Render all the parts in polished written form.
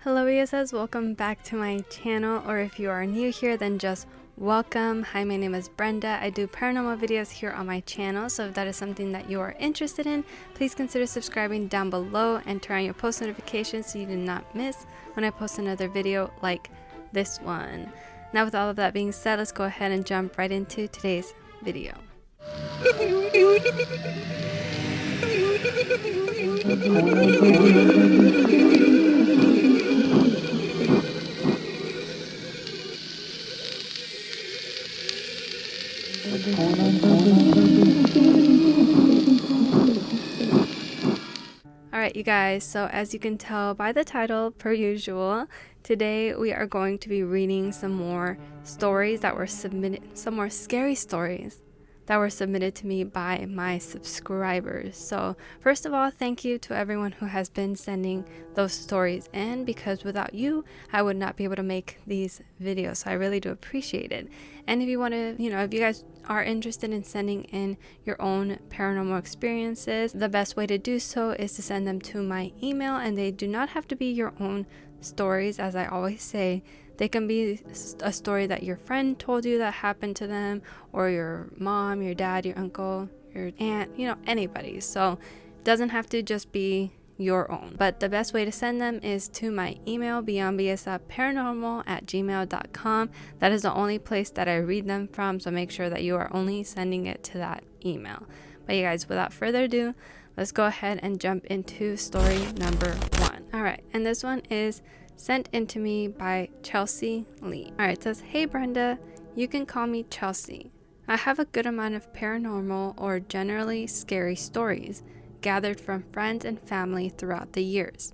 Hello guys, welcome back to my channel, or if you are new here then just welcome. Hi, my name is Brenda. I do paranormal videos here on my channel, so if that is something that you are interested in, please consider subscribing down below and turn on your post notifications so you do not miss when I post another video like this one. Now with all of that being said, let's go ahead and jump right into today's video. Alright you guys, so as you can tell by the title, per usual, today we are going to be reading some more stories that were submitted, some more scary stories that were submitted to me by my subscribers. So first of all, thank you to everyone who has been sending those stories in, because without you I would not be able to make these videos, so I really do appreciate it. And if you want to, if you guys are interested in sending in your own paranormal experiences, the best way to do so is to send them to my email, and they do not have to be your own stories. As I always say, they can be a story that your friend told you that happened to them, or your mom, your dad, your uncle, your aunt, anybody. So it doesn't have to just be your own, but the best way to send them is to my email, beyondbs.paranormal@gmail.com. That is the only place that I read them from, so make sure that you are only sending it to that email. But you guys, without further ado, let's go ahead and jump into story number 1. Alright, and this one is sent in to me by Chelsea Lee. Alright, it says, "Hey Brenda, you can call me Chelsea. I have a good amount of paranormal or generally scary stories gathered from friends and family throughout the years.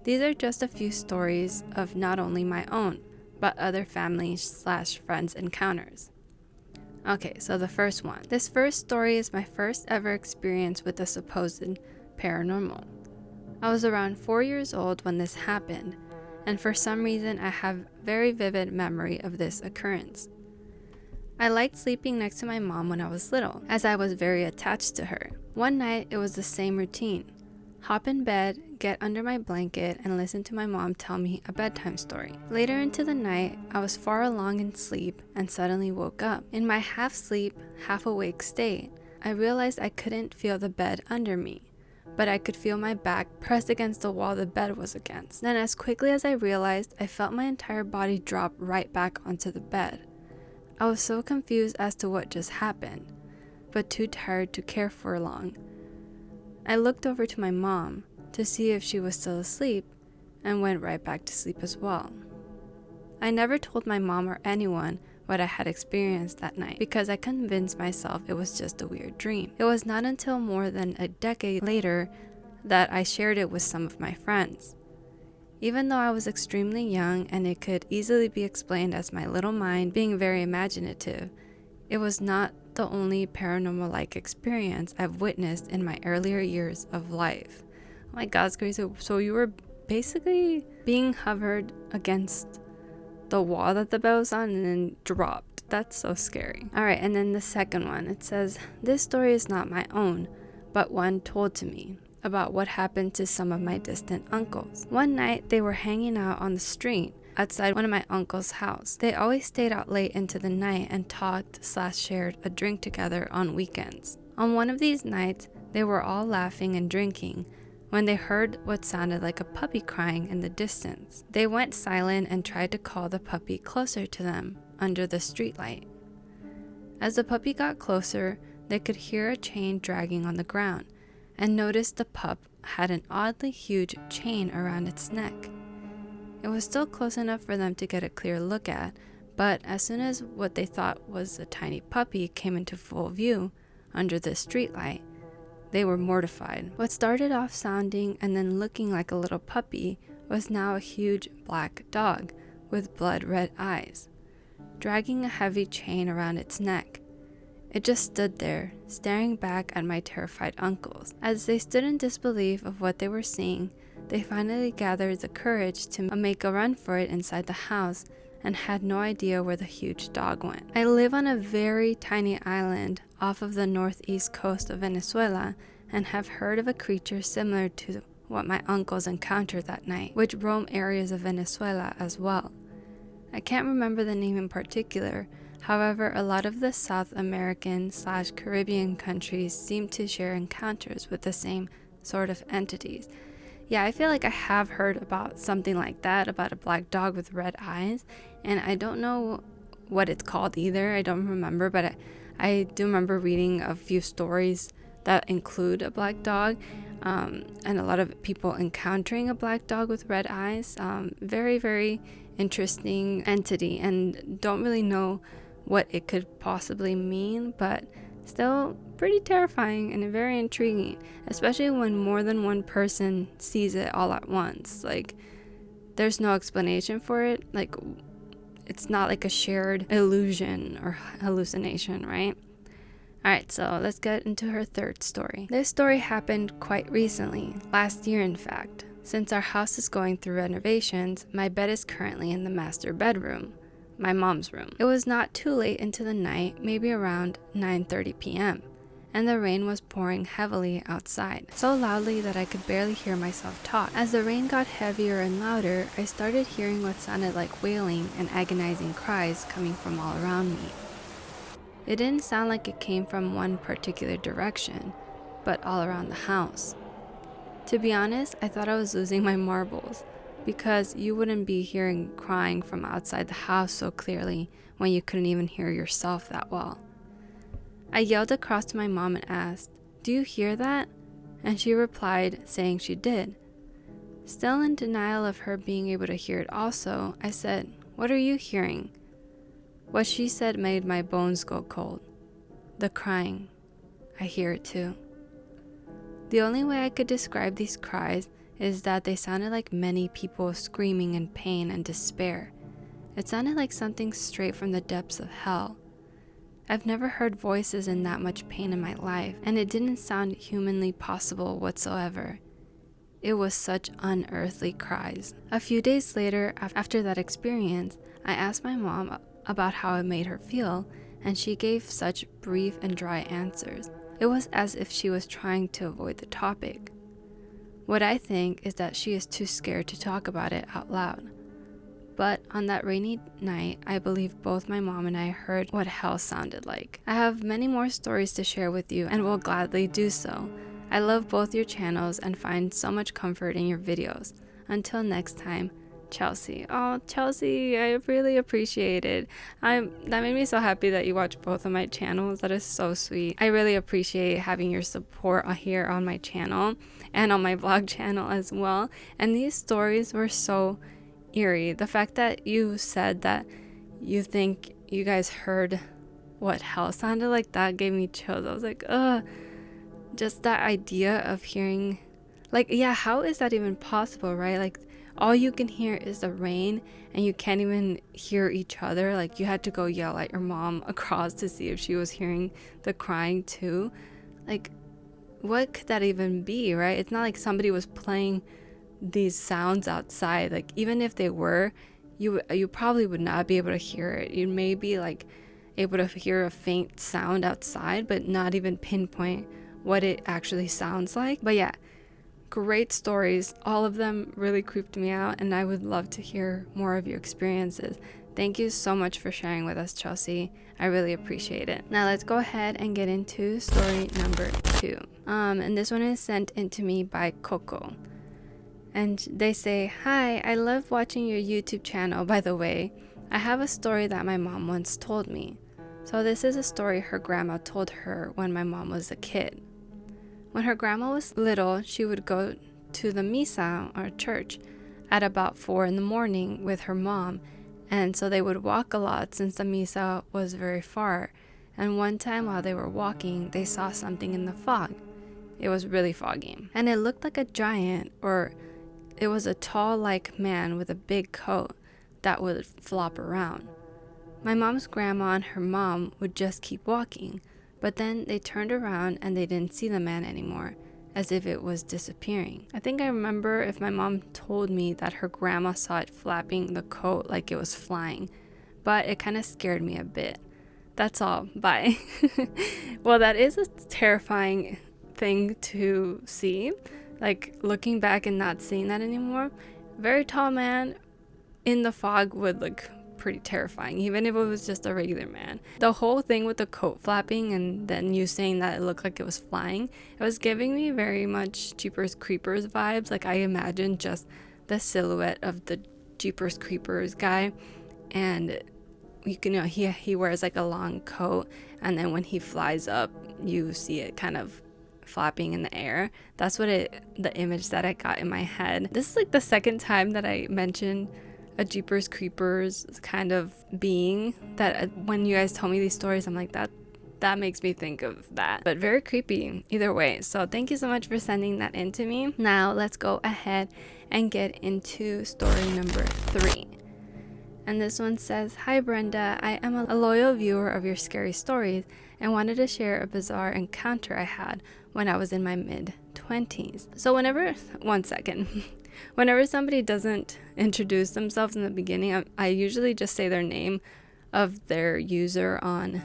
These are just a few stories of not only my own, but other family/friends encounters." Okay, so the first one. This first story is my first ever experience with the supposed paranormal. I was around 4 years old when this happened, and for some reason I have very vivid memory of this occurrence. I liked sleeping next to my mom when I was little, as I was very attached to her. One night it was the same routine. Hop in bed, get under my blanket, and listen to my mom tell me a bedtime story. Later into the night, I was far along in sleep and suddenly woke up. In my half-sleep, half-awake state, I realized I couldn't feel the bed under me, but I could feel my back pressed against the wall the bed was against. Then as quickly as I realized, I felt my entire body drop right back onto the bed. I was so confused as to what just happened, but too tired to care for long. I looked over to my mom to see if she was still asleep and went right back to sleep as well. I never told my mom or anyone what I had experienced that night, because I convinced myself it was just a weird dream. It was not until more than a decade later that I shared it with some of my friends. Even though I was extremely young and it could easily be explained as my little mind being very imaginative, it was not the only paranormal-like experience I've witnessed in my earlier years of life. Oh my god, it's crazy. So you were basically being hovered against the wall that the bed was on and then dropped. That's so scary. Alright, and then the second one. It says, "This story is not my own, but one told to me about what happened to some of my distant uncles. One night they were hanging out on the street outside one of my uncle's house. They always stayed out late into the night and talked/shared a drink together on weekends. On one of these nights, they were all laughing and drinking when they heard what sounded like a puppy crying in the distance. They went silent and tried to call the puppy closer to them under the streetlight. As the puppy got closer, they could hear a chain dragging on the ground and noticed the pup had an oddly huge chain around its neck. It was still close enough for them to get a clear look at, but as soon as what they thought was a tiny puppy came into full view under the streetlight, they were mortified. What started off sounding and then looking like a little puppy was now a huge black dog with blood-red eyes, dragging a heavy chain around its neck. It just stood there, staring back at my terrified uncles. As they stood in disbelief of what they were seeing, they finally gathered the courage to make a run for it inside the house and had no idea where the huge dog went. I live on a very tiny island off of the northeast coast of Venezuela and have heard of a creature similar to what my uncles encountered that night, which roam areas of Venezuela as well. I can't remember the name in particular. However, a lot of the South American/Caribbean countries seem to share encounters with the same sort of entities. Yeah, I feel like I have heard about something like that, about a black dog with red eyes, and I don't know what it's called either. I don't remember, but I do remember reading a few stories that include a black dog, and a lot of people encountering a black dog with red eyes. Very, very interesting entity, and don't really know what it could possibly mean, but still pretty terrifying and very intriguing, especially when more than one person sees it all at once. Like, there's no explanation for it. Like, it's not like a shared illusion or hallucination, right? Alright, so let's get into her third story. This story happened quite recently, last year in fact. Since our house is going through renovations, my bed is currently in the master bedroom, my mom's room. It was not too late into the night, maybe around 9:30 p.m., and the rain was pouring heavily outside, so loudly that I could barely hear myself talk. As the rain got heavier and louder, I started hearing what sounded like wailing and agonizing cries coming from all around me. It didn't sound like it came from one particular direction, but all around the house. To be honest, I thought I was losing my marbles, because you wouldn't be hearing crying from outside the house so clearly when you couldn't even hear yourself that well. I yelled across to my mom and asked, "Do you hear that?" And she replied, saying she did. Still in denial of her being able to hear it also, I said, "What are you hearing?" What she said made my bones go cold. The crying. I hear it too. The only way I could describe these cries is that they sounded like many people screaming in pain and despair. It sounded like something straight from the depths of hell. I've never heard voices in that much pain in my life, and it didn't sound humanly possible whatsoever. It was such unearthly cries. A few days later, after that experience, I asked my mom about how it made her feel, and she gave such brief and dry answers. It was as if she was trying to avoid the topic. What I think is that she is too scared to talk about it out loud. But on that rainy night, I believe both my mom and I heard what hell sounded like. I have many more stories to share with you and will gladly do so. I love both your channels and find so much comfort in your videos. Until next time, Chelsea. Oh, Chelsea, I really appreciate it. That made me so happy that you watch both of my channels. That is so sweet. I really appreciate having your support here on my channel and on my vlog channel as well. And these stories were so eerie. The fact that you said that you think you guys heard what hell sounded like, that gave me chills. I was like, ugh. Just that idea of hearing, like, yeah, how is that even possible, right? Like, all you can hear is the rain and you can't even hear each other. Like, you had to go yell at your mom across to see if she was hearing the crying too. Like, what could that even be, right? It's not like somebody was playing these sounds outside. Like, even if they were, you probably would not be able to hear it. You may be like able to hear a faint sound outside, but not even pinpoint what it actually sounds like. But yeah, great stories. All of them really creeped me out, and I would love to hear more of your experiences. Thank you so much for sharing with us, Chelsea. I really appreciate it. Now let's go ahead and get into story number 2. And this one is sent in to me by Coco. And they say, "Hi, I love watching your YouTube channel. By the way, I have a story that my mom once told me." So this is a story her grandma told her when my mom was a kid. When her grandma was little, she would go to the misa, or church, at about 4 in the morning with her mom, and so they would walk a lot since the misa was very far. And one time while they were walking, they saw something in the fog. It was really foggy, and it looked like a giant, or it was a tall like man with a big coat that would flop around. My mom's grandma and her mom would just keep walking, but then they turned around and they didn't see the man anymore, as if it was disappearing. I think I remember if my mom told me that her grandma saw it flapping the coat like it was flying, but it kind of scared me a bit. That's all. Bye. Well, that is a terrifying thing to see, Like, looking back and not seeing that anymore, very tall man in the fog would look pretty terrifying, even if it was just a regular man. The whole thing with the coat flapping and then you saying that it looked like it was flying, it was giving me very much Jeepers Creepers vibes. Like, I imagined just the silhouette of the Jeepers Creepers guy, and you know, he wears like a long coat, and then when he flies up you see it kind of flapping in the air. That's what the image that I got in my head. This is like the second time that I mentioned a Jeepers Creepers kind of being, that when you guys tell me these stories, I'm like, that makes me think of that. But very creepy either way. So thank you so much for sending that in to me. Now let's go ahead and get into story number 3. And this one says, "Hi Brenda, I am a loyal viewer of your scary stories and wanted to share a bizarre encounter I had when I was in my mid-20s. So one second. Whenever somebody doesn't introduce themselves in the beginning, I usually just say their name of their user on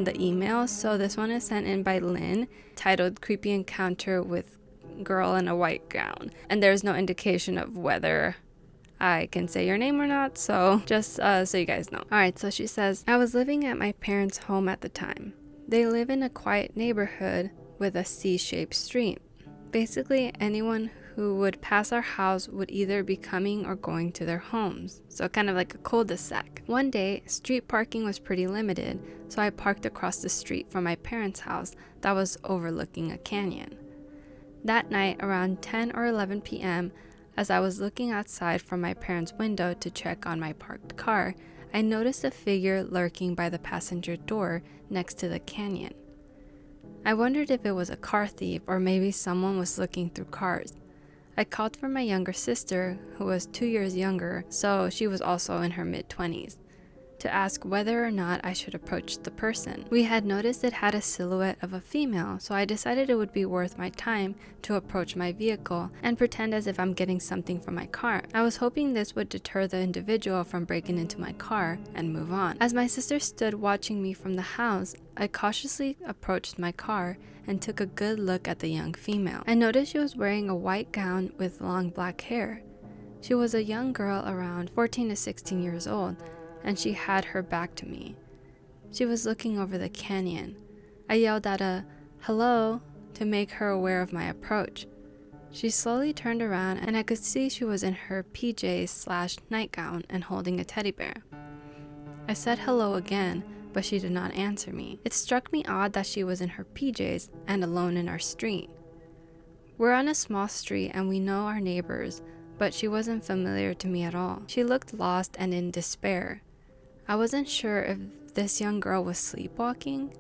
the email. So this one is sent in by Lynn, titled Creepy Encounter with Girl in a White Gown. And there's no indication of whether I can say your name or not, so just so you guys know. Alright, so she says, "I was living at my parents' home at the time. They live in a quiet neighborhood with a C-shaped street. Basically, anyone who would pass our house would either be coming or going to their homes, so kind of like a cul-de-sac. One day, street parking was pretty limited, so I parked across the street from my parents' house that was overlooking a canyon. That night, around 10 or 11 p.m., as I was looking outside from my parents' window to check on my parked car, I noticed a figure lurking by the passenger door next to the canyon. I wondered if it was a car thief or maybe someone was looking through cars. I called for my younger sister, who was 2 years younger, so she was also in her mid-20s, to ask whether or not I should approach the person. We had noticed it had a silhouette of a female, so I decided it would be worth my time to approach my vehicle and pretend as if I'm getting something from my car. I was hoping this would deter the individual from breaking into my car and move on. As my sister stood watching me from the house, I cautiously approached my car and took a good look at the young female. I noticed she was wearing a white gown with long black hair. She was a young girl around 14 to 16 years old, and she had her back to me. She was looking over the canyon. I yelled at a "hello" to make her aware of my approach. She slowly turned around and I could see she was in her PJs/nightgown and holding a teddy bear. I said hello again, but she did not answer me. It struck me odd that she was in her PJs and alone in our street. We're on a small street and we know our neighbors, but she wasn't familiar to me at all. She looked lost and in despair. I wasn't sure if this young girl was sleepwalking.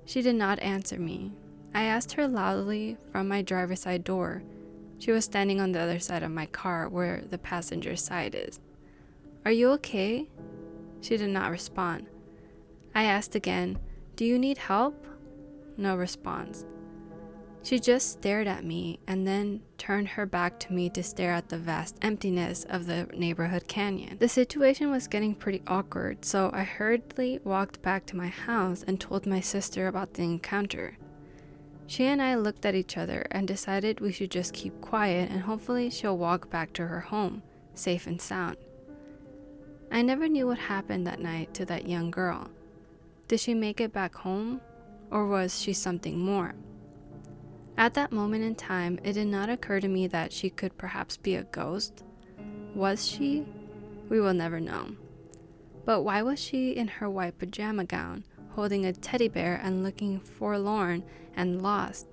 She did not answer me. I asked her loudly from my driver's side door. She was standing on the other side of my car where the passenger side is. "Are you okay?" She did not respond. I asked again, "Do you need help?" No response. She just stared at me and then turned her back to me to stare at the vast emptiness of the neighborhood canyon. The situation was getting pretty awkward, so I hurriedly walked back to my house and told my sister about the encounter. She and I looked at each other and decided we should just keep quiet and hopefully she'll walk back to her home, safe and sound. I never knew what happened that night to that young girl. Did she make it back home, or was she something more? At that moment in time, it did not occur to me that she could perhaps be a ghost. Was she? We will never know. But why was she in her white pajama gown, holding a teddy bear and looking forlorn and lost?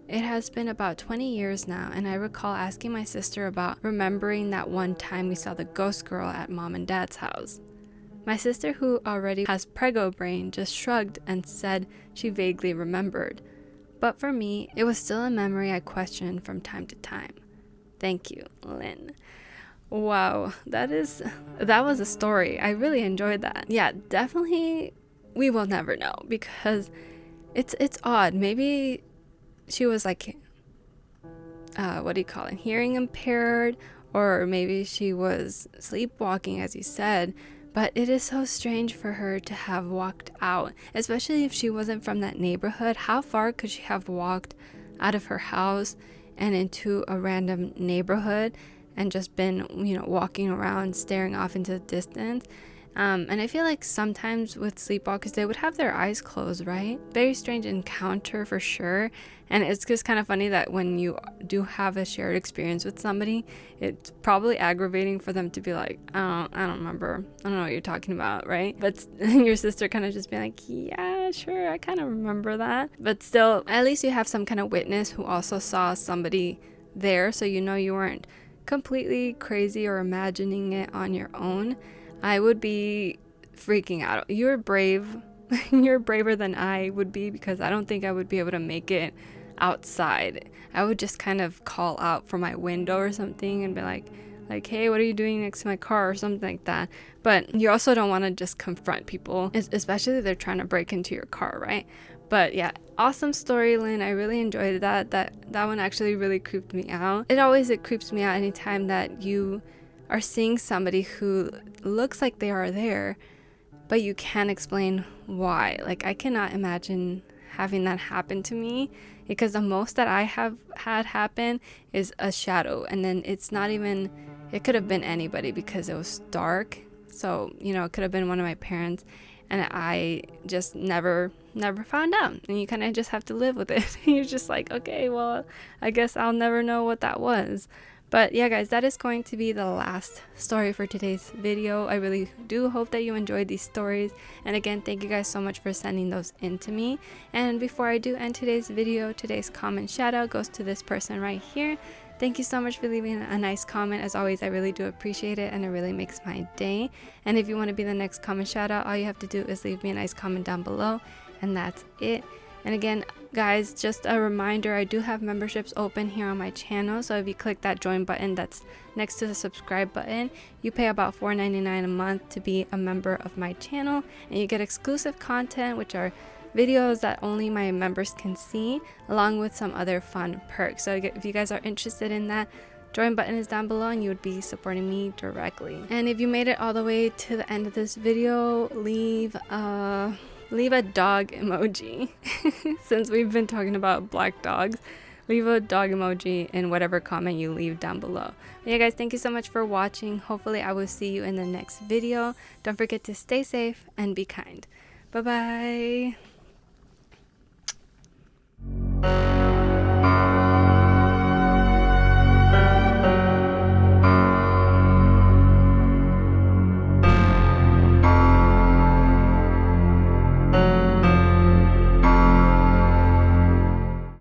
It has been about 20 years now, and I recall asking my sister about remembering that one time we saw the ghost girl at mom and dad's house. My sister, who already has prego brain, just shrugged and said she vaguely remembered. But for me, it was still a memory I questioned from time to time. Thank you, Lynn. Wow, that was a story. I really enjoyed that. Yeah, definitely we will never know because it's odd. Maybe she was like, hearing impaired, or maybe she was sleepwalking, as you said. But it is so strange for her to have walked out, especially if she wasn't from that neighborhood. How far could she have walked out of her house and into a random neighborhood and just been, walking around staring off into the distance. And I feel like sometimes with sleepwalkers, they would have their eyes closed, right? Very strange encounter for sure. And it's just kind of funny that when you do have a shared experience with somebody, it's probably aggravating for them to be like, I don't remember. I don't know what you're talking about, right? But your sister kind of just being like, yeah, sure, I kind of remember that. But still, at least you have some kind of witness who also saw somebody there. So you weren't completely crazy or imagining it on your own. I would be freaking out. You're brave. You're braver than I would be, because I don't think I would be able to make it outside. I would just kind of call out from my window or something and be like, hey, what are you doing next to my car, or something like that. But you also don't want to just confront people, especially if they're trying to break into your car, right? But yeah, awesome story, Lynn. I really enjoyed that. That one actually really creeped me out. It creeps me out anytime that you are seeing somebody who looks like they are there, but you can't explain why. Like, I cannot imagine having that happen to me, because the most that I have had happen is a shadow, and then it could have been anybody because it was dark. So, it could have been one of my parents, and I just never found out. And you kind of just have to live with it. You're just like, okay, well, I guess I'll never know what that was. But yeah, guys, that is going to be the last story for today's video. I really do hope that you enjoyed these stories. And again, thank you guys so much for sending those in to me. And before I do end today's video, today's comment shout out goes to this person right here. Thank you so much for leaving a nice comment. As always, I really do appreciate it, and it really makes my day. And if you want to be the next comment shout out, all you have to do is leave me a nice comment down below, and that's it. And again, guys, just a reminder, I do have memberships open here on my channel. So if you click that join button that's next to the subscribe button, you pay about $4.99 a month to be a member of my channel, and you get exclusive content, which are videos that only my members can see, along with some other fun perks. So if you guys are interested in that, join button is down below, and you would be supporting me directly. And if you made it all the way to the end of this video, leave a dog emoji. Since we've been talking about black dogs, leave a dog emoji in whatever comment you leave down below. But yeah, guys, thank you so much for watching. Hopefully I will see you in the next video. Don't forget to stay safe and be kind. Bye bye.